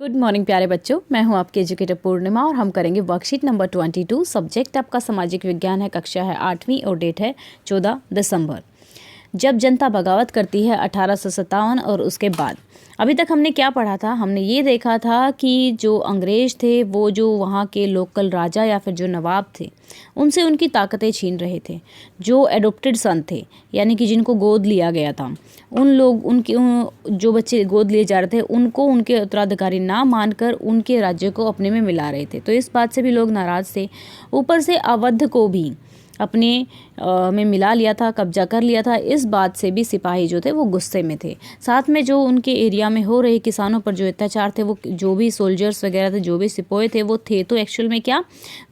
Good morning प्यारे बच्चों, मैं हूं आपकी एजुकेटर पूर्णिमा और हम करेंगे वर्कशीट नंबर 22। सब्जेक्ट आपका सामाजिक विज्ञान है, कक्षा है 8वीं और डेट है 14 दिसंबर। जब जनता बगावत करती है 1857 और उसके बाद। अभी तक हमने क्या पढ़ा था? हमने ये देखा था कि जो अंग्रेज थे वो जो वहाँ के लोकल राजा या फिर जो नवाब थे उनसे उनकी ताकतें छीन रहे थे। जो एडोप्टेड सन थे यानी कि जिनको गोद लिया गया था, उन लोग जो बच्चे गोद लिए जा रहे थे उनको उनके उत्तराधिकारी ना मानकर उनके राज्य को अपने में मिला रहे थे। तो इस बात से भी लोग नाराज़ थे। ऊपर से अवध को भी अपने में मिला लिया था, कब्जा कर लिया था। इस बात से भी सिपाही जो थे वो गुस्से में थे। साथ में जो उनके एरिया में हो रहे किसानों पर जो अत्याचार थे, वो जो भी सोल्जर्स वगैरह थे, जो भी सिपाही थे, वो थे तो एक्चुअल में क्या,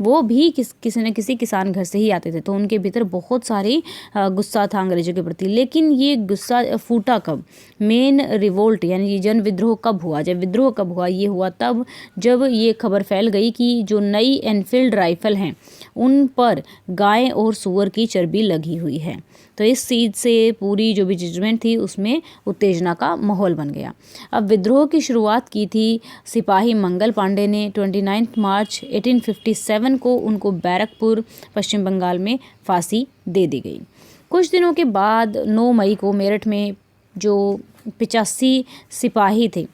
वो भी किसी न किसी किसान घर से ही आते थे। तो उनके भीतर बहुत सारी गुस्सा था अंग्रेजों के प्रति। लेकिन ये गुस्सा फूटा कब? मेन रिवोल्ट यानी जन विद्रोह कब हुआ? जब विद्रोह कब हुआ? ये हुआ तब जब ये खबर फैल गई कि जो नई एनफील्ड राइफल हैं उन पर गाय और सूअर की चर्बी लगी हुई है। तो इस चीज़ से पूरी जो भी जजमेंट थी उसमें उत्तेजना का माहौल बन गया। अब विद्रोह की शुरुआत की थी सिपाही मंगल पांडे ने 29 मार्च 1857 को। उनको बैरकपुर पश्चिम बंगाल में फांसी दे दी गई। कुछ दिनों के बाद 9 मई को मेरठ में जो 85 सिपाही थे,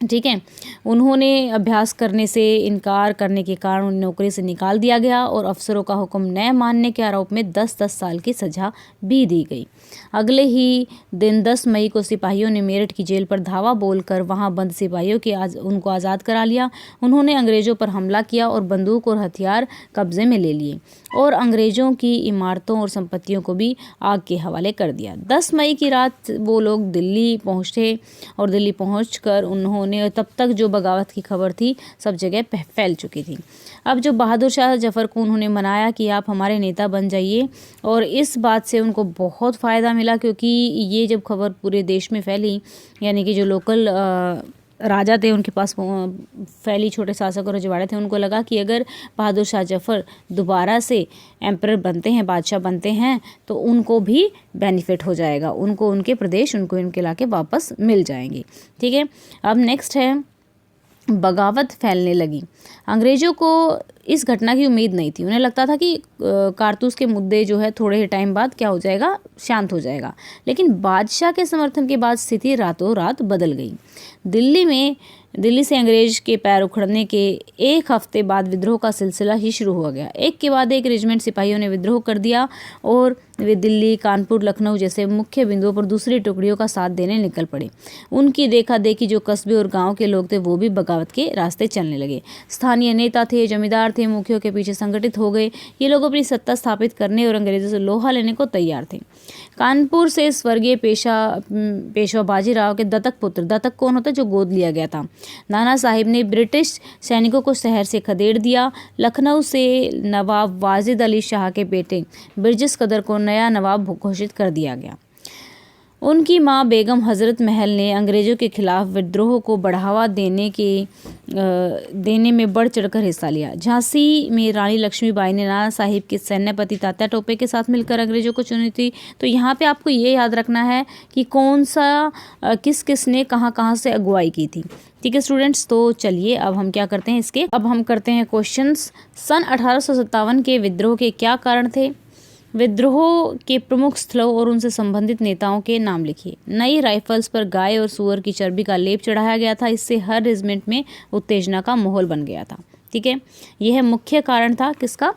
ठीक है, उन्होंने अभ्यास करने से इनकार करने के कारण उन्हें नौकरी से निकाल दिया गया और अफसरों का हुक्म न मानने के आरोप में 10-10 साल की सजा भी दी गई। अगले ही दिन 10 मई को सिपाहियों ने मेरठ की जेल पर धावा बोलकर वहां बंद सिपाहियों की उनको आज़ाद करा लिया। उन्होंने अंग्रेजों पर हमला किया और बंदूक और हथियार कब्जे में ले लिए और अंग्रेजों की इमारतों और संपत्तियों को भी आग के हवाले कर दिया। 10 मई की रात वो लोग दिल्ली पहुँचे और दिल्ली पहुँचकर उन्होंने, तब तक जो बगावत की खबर थी सब जगह फैल चुकी थी। अब जो बहादुर शाह जफर को उन्होंने मनाया कि आप हमारे नेता बन जाइए, और इस बात से उनको बहुत फ़ायदा मिला क्योंकि ये जब खबर पूरे देश में फैली, यानी कि जो लोकल राजा थे उनके पास फैली, छोटे शासक और रजवाड़े थे, उनको लगा कि अगर बहादुर शाह जफर दोबारा से एम्परर बनते हैं, बादशाह बनते हैं, तो उनको भी बेनिफिट हो जाएगा, उनको उनके प्रदेश, उनको इनके इलाके वापस मिल जाएंगे। ठीक है, अब नेक्स्ट है बगावत फैलने लगी। अंग्रेजों को इस घटना की उम्मीद नहीं थी। उन्हें लगता था कि कारतूस के मुद्दे जो है थोड़े ही टाइम बाद क्या हो जाएगा, शांत हो जाएगा। लेकिन बादशाह के समर्थन के बाद स्थिति रातों रात बदल गई। दिल्ली से अंग्रेज के पैर उखड़ने के एक हफ्ते बाद विद्रोह का सिलसिला ही शुरू हो गया। एक के बाद एक रेजिमेंट सिपाहियों ने विद्रोह कर दिया और वे दिल्ली, कानपुर, लखनऊ जैसे मुख्य बिंदुओं पर दूसरी टुकड़ियों का साथ देने निकल पड़े। उनकी देखा देखी जो कस्बे और गांव के लोग थे वो भी बगावत के रास्ते चलने लगे। स्थानीय नेता थे, जमींदार थे, मुखियों के पीछे संगठित हो गए। ये लोग अपनी सत्ता स्थापित करने और अंग्रेजों से लोहा लेने को तैयार थे। कानपुर से स्वर्गीय पेशवा बाजीराव के दत्तक पुत्र, दत्तक कौन होता है? जो गोद लिया गया था, नाना साहिब ने ब्रिटिश सैनिकों को शहर से खदेड़ दिया। लखनऊ से नवाब वाजिद अली शाह के बेटे बिरजिस कदर को नया नवाब घोषित कर दिया गया। उनकी मां बेगम हजरत महल ने अंग्रेजों के खिलाफ विद्रोह को बढ़ावा देने में बढ़ चढ़कर हिस्सा लिया। झांसी में रानी लक्ष्मीबाई ने नाना साहिब के सैन्यपति तात्या टोपे के साथ मिलकर अंग्रेजों को चुनी थी। तो यहाँ पे आपको ये याद रखना है कि कौन सा किस ने कहाँ से अगुवाई की थी। ठीक है स्टूडेंट्स, तो चलिए अब हम क्या करते हैं, अब हम करते हैं क्वेश्चंस। सन 1857 के विद्रोह के क्या कारण थे? विद्रोह के प्रमुख स्थलों और उनसे संबंधित नेताओं के नाम लिखिए। नई राइफल्स पर गाय और सूअर की चर्बी का लेप चढ़ाया गया था। इससे हर रेजिमेंट में उत्तेजना का माहौल बन गया था। ठीक है, यह मुख्य कारण था किसका?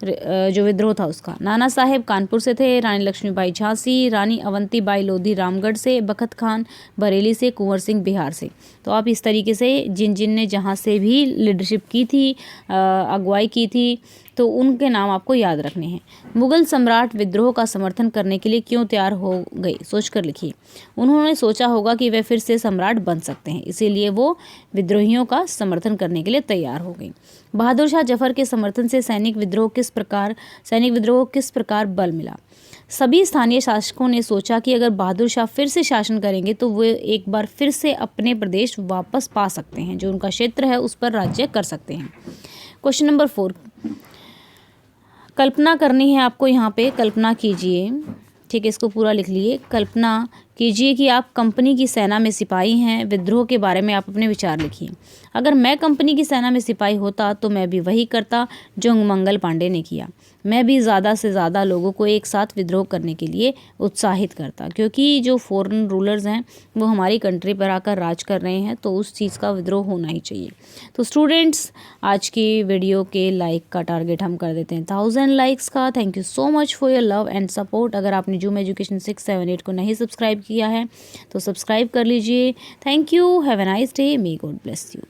जो विद्रोह था उसका। नाना साहेब कानपुर से थे, रानी लक्ष्मीबाई झांसी, रानी अवंतीबाई लोधी रामगढ़ से, बखत खान बरेली से, कुंवर सिंह बिहार से। तो आप इस तरीके से जिन ने जहाँ से भी लीडरशिप की थी, अगुवाई की थी, तो उनके नाम आपको याद रखने हैं। मुगल सम्राट विद्रोह का समर्थन करने के लिए क्यों तैयार हो गए? सोचकर लिखिए। उन्होंने सोचा होगा कि वे फिर से सम्राट बन सकते हैं, इसीलिए वो विद्रोहियों का समर्थन करने के लिए तैयार हो गई। बहादुर शाह जफर के समर्थन से सैनिक विद्रोह किस प्रकार बल मिला? सभी स्थानीय शासकों ने सोचा कि अगर बहादुर शाह फिर से शासन करेंगे तो वे एक बार फिर से अपने प्रदेश वापस पा सकते हैं, जो उनका क्षेत्र है उस पर राज्य कर सकते हैं। क्वेश्चन नंबर 4, कल्पना करनी है आपको। यहाँ पे कल्पना कीजिए। ठीक है, इसको पूरा लिख लिए। कल्पना कीजिए कि आप कंपनी की सेना में सिपाही हैं। विद्रोह के बारे में आप अपने विचार लिखिए। अगर मैं कंपनी की सेना में सिपाही होता तो मैं भी वही करता जो मंगल पांडे ने किया। मैं भी ज़्यादा से ज़्यादा लोगों को एक साथ विद्रोह करने के लिए उत्साहित करता, क्योंकि जो फॉरेन रूलर्स हैं वो हमारी कंट्री पर आकर राज कर रहे हैं, तो उस चीज़ का विद्रोह होना ही चाहिए। तो स्टूडेंट्स, आज की वीडियो के लाइक का टारगेट हम कर देते हैं 1000 लाइक्स का। Thank you so much for your love and support. अगर आपने जूम एजुकेशन 6, 7, 8 को नहीं सब्सक्राइब किया है तो सब्सक्राइब कर लीजिए। Thank you. Have a nice day. May God bless you.